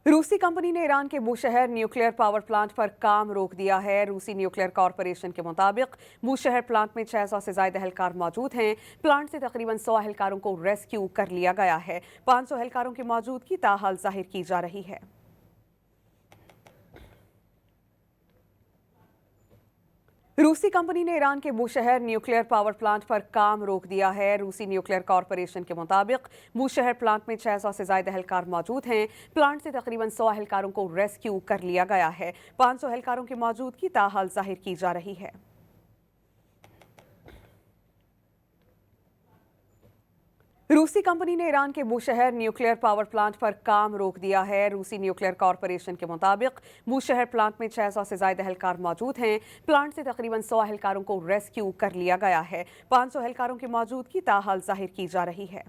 रूसी कंपनी ने ईरान के बूशहर न्यूक्लियर पावर प्लांट पर काम रोक दिया है। रूसी न्यूक्लियर कॉरपोरेशन के मुताबिक बूशहर प्लांट में 600 से ज्यादा एहलकार मौजूद हैं। प्लांट से तकरीबन 100 एहलकारों को रेस्क्यू कर लिया गया है। 500 एहलकारों की मौजूदगी ताहाल जाहिर की जा रही है। रूसी कंपनी ने ईरान के बूशहर न्यूक्लियर पावर प्लांट पर काम रोक दिया है। रूसी न्यूक्लियर कॉरपोरेशन के मुताबिक बूशहर प्लांट में 600 से ज्यादा एहलकार मौजूद हैं। प्लांट से तकरीबन 100 एहलकारों को रेस्क्यू कर लिया गया है। 500 एहलकारों की मौजूदगी ताहाल जाहिर की जा रही है। रूसी कंपनी ने ईरान के बूशहर न्यूक्लियर पावर प्लांट पर काम रोक दिया है। रूसी न्यूक्लियर कॉरपोरेशन के मुताबिक बूशहर प्लांट में 600 से ज्यादा एहलकार मौजूद हैं। प्लांट से तकरीबन 100 एहलकारों को रेस्क्यू कर लिया गया है। 500 एहलकारों की मौजूदगी ताहाल जाहिर की जा रही है।